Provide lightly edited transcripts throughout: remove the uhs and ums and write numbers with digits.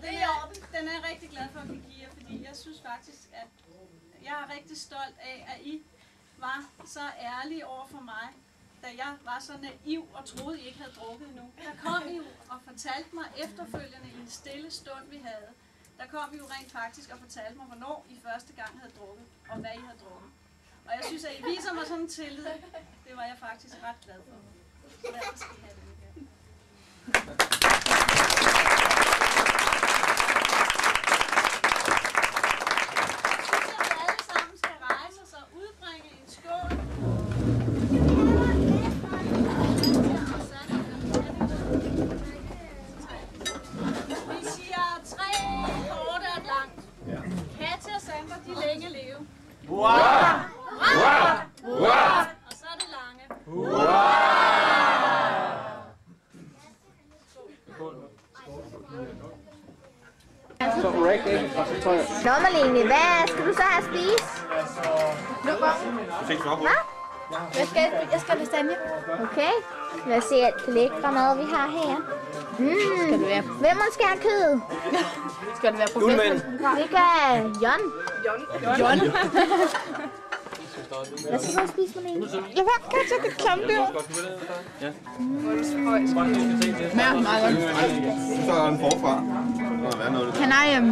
Og den er jeg rigtig glad for at kunne give jer, fordi jeg synes faktisk, at jeg er rigtig stolt af, at I var så ærlige over for mig, da jeg var så naiv og troede, I ikke havde drukket endnu. Der kom I jo og fortalte mig efterfølgende i en stille stund, vi havde. Der kom I jo rent faktisk og fortalte mig, hvornår I første gang havde drukket, og hvad I havde drukket. Og jeg synes, at I viser mig sådan en tillid. Det var jeg faktisk ret glad for. Så derfor skal I have det igen. Nå, Malene, hvad skal du så have at spise? Hvad? Jeg skal have lasagne. Okay. Lad os se alt det lækre mad, vi har her. Skal det være? Hvem skal have kød? Skal det være professionelt? Det kan Jon. Jon. Hvad skal du spise, Malene? Jeg var kanskje et klamdyr. Ja. Smager meget godt. Så er den forfra. Kan jeg...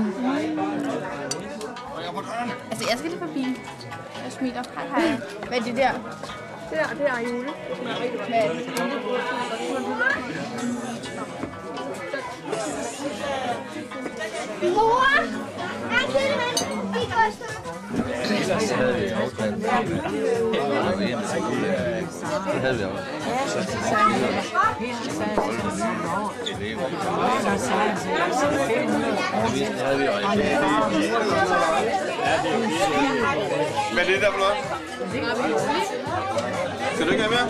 Altså, jeg skal lige forbi. Jeg smiler. Hej. Hvad er det der? Det er jule. Hvad er det? Mor! Er det men? Vi går snart. Det havde vi aftalt. Det havde vi aftalt. Hvad er det der for noget? Skal du ikke have mere?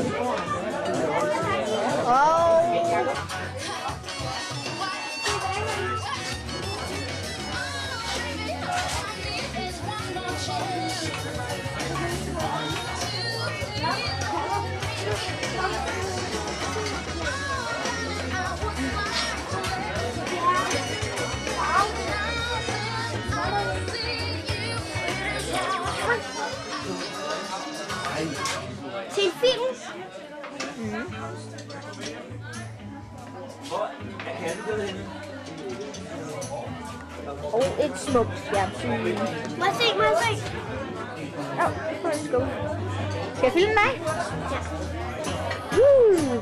Til film. Og et smukt fjernsyn. Må jeg se? Skal jeg filme dig? Ja.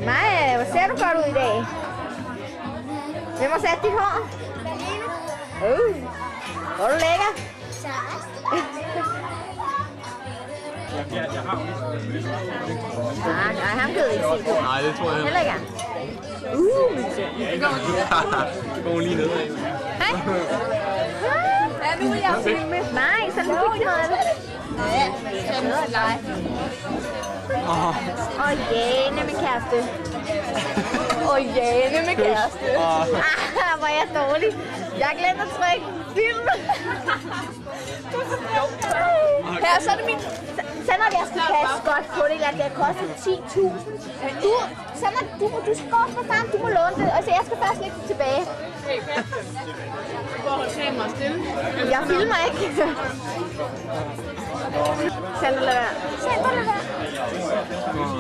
Maja, hvor ser du godt ud i dag? Hvem har sat dit hår? Hvor er du lækker? Jeg har Nej, ham kan du ikke se på. Nej, det tror jeg Heller ikke. Det går lige nedad. Hej. Ja, nu vil jeg filme. Nej, så nu ikke noget af det. Ja, det er dig. Jane, min kæreste. Jane med kæreste. Hvor er jeg dårlig. Jeg glemte at trykke film. Her, så er det min... Så når jeg skal passe godt på det, at det koster 10.000. Du skal gå op for sammen, du må låne det, og så jeg skal først lægge det tilbage. Du får holde kameraet stille. Jeg filmer ikke. Skal du lade være?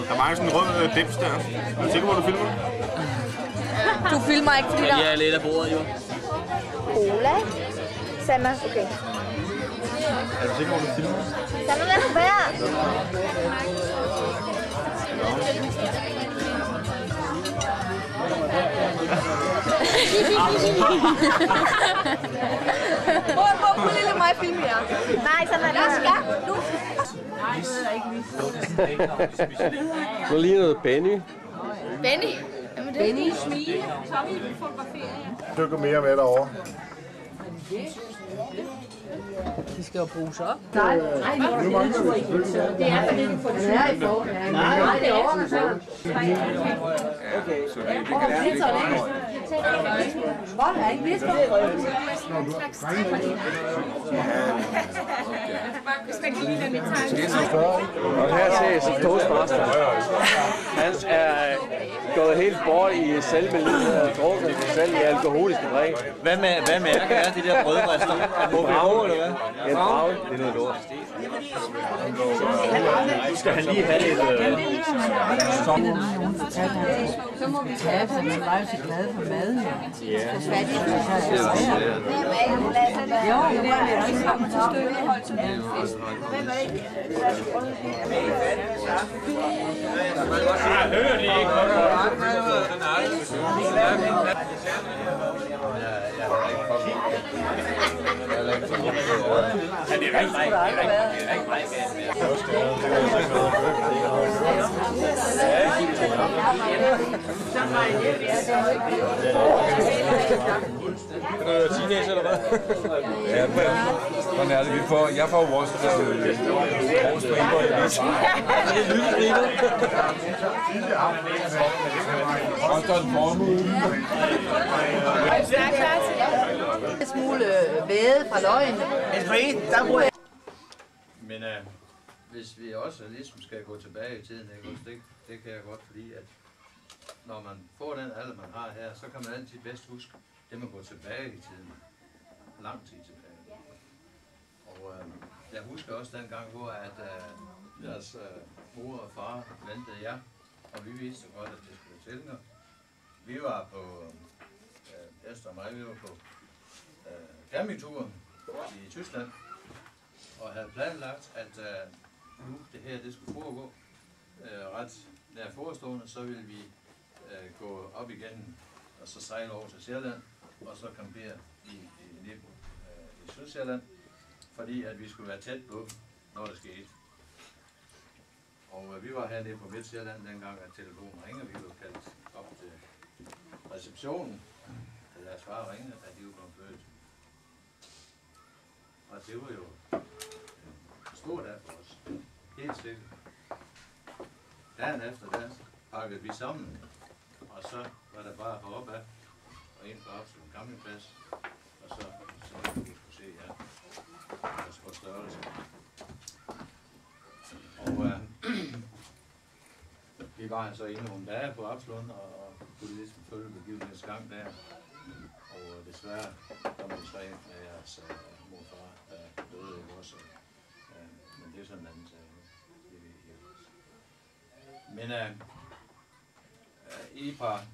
Der er mange sådan en rød dims der. Er du sikker på, at du filmer? Du filmer ikke, fordi der... Jeg er lidt af bordet, jo. Cola. Sandra, okay. Er du sikker på, at du filmer? Sandra, lad nu være. Hvor lille mig filme jer? Nej, Sandra, lad være. Nu. Nu lige noget Benny. Benny? Benny smile. Tommy fotograferer. Dykker mere med derovre. De skal jo bruges op. Nej, det er fordi, du får det her i forhold. Nej, det er overhovedet. Okay. Hvor er ikke vist på? Hvis man kan lide den i tegn. Og her ses Toastmaster. Han er gået helt bort i selvbelidende og drukket sig selv i alkoholiske drikke. Hvad med de der brødrester? Bravo, eller hvad? Ja, bravo. Det er noget lort. Skal han lige have lidt Så må vi tage, for man var jo så glad for mad. Ja. Jo, det er vi alle sammen til stykket holdt som en fest. Hører de ikke? Teenager eller hvad? Ja, sådan er det. Jeg får vores striber i listen. Og så en formue. En smule væde fra løgene. Men hvis vi også ligesom skal gå tilbage i tiden, ikke? Det kan jeg godt, fordi at når man får den alder, man har her, så kan man altid bedst huske det, man går tilbage i tiden. Lang tid tilbage. Og jeg husker også den gang, hvor at deres mor og far ventede jer, og vi vidste godt, at det skulle til. Vi var på, Esther og mig, vi var på campingturen i Tyskland, og havde planlagt, at nu det her det skulle foregå ret nær forestående, så ville vi gå op igen og så sejle over til Sjælland, og så campere i Sydsjælland, fordi at vi skulle være tæt på, når det skete. Og vi var hernede på Midtsjælland dengang, at telefonen ringer. Vi blev kaldt op til receptionen, og deres far ringede, at de var blevet født. Og det var jo en stor dag for os. Helt sikkert. Dagen efter der pakkede vi sammen, og så var der bare at hoppe af og ind på Absalon campingplads, og så vi kunne se jer på størrelse. Og vi var så inde nogle dage på Absalon og kunne ligesom følge begivenhedens gang der. Og desværre kom vi 3 med jeres mor og far, der døde ikke også. Men det er sådan en anden sag. Men i et par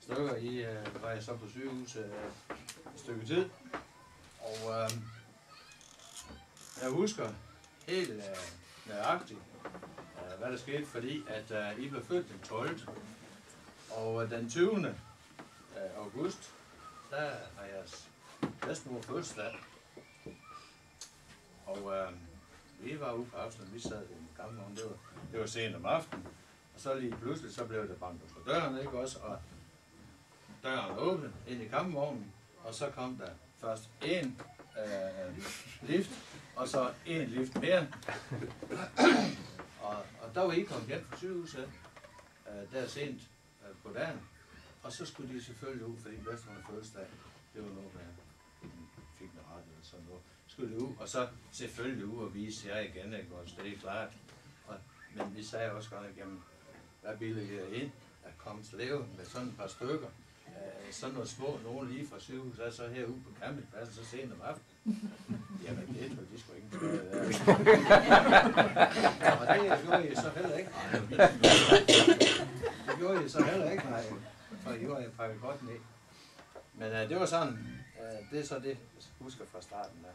stykker, var jeg så på sygehus et stykke tid. Og jeg husker helt nøjagtigt, hvad der skete, fordi at I blev født den 12. Og den 20. august, der har jeres bedstemor fødselsdag. Og vi var ude på Absalon, vi sad i en gammel vogn, det var sent om aftenen. Og så lige pludselig, så blev det banket på døren, ikke også? Og døren åbnede ind i kampvognen, og så kom der først en lift, og så en lift mere. Og der var I kommet hjem fra sygehuset, der sent på dagen. Og så skulle de selvfølgelig ud, fordi bedstemors fødselsdag, det var noget, der fik noget ret eller sådan noget. Skulle de ud, og så selvfølgelig ud og vise jer igen, ikke også? Det er klart. Men vi sagde også godt, jamen, hvad bilder I ind at komme til leve med sådan et par stykker? Sådan noget små, nogen lige fra sygehuset, er så herude på campingpladsen, så sent om aftenen. Jamen det tror de sgu ikke spørge der. Og det gjorde I så heller ikke. Det gjorde I så heller ikke, nej. For I var pakket godt ned. Men det var sådan, det er så det, jeg husker fra starten der.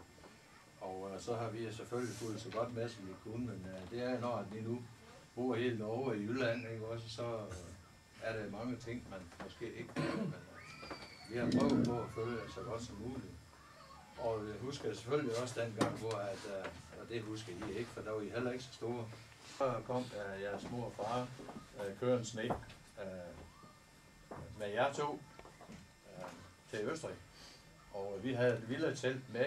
Og så har vi selvfølgelig fulgt så godt med, som vi kunne, men det er når vi nu bor helt over i Jylland, ikke også, så er der mange ting, man måske ikke kan, men vi har prøvet på at følge det så godt som muligt. Og jeg husker selvfølgelig også den gang, hvor og det husker I ikke, for der var I heller ikke så store. Så kom jeres mor og far kørende sne med jer to til Østrig, og vi havde et lille telt med.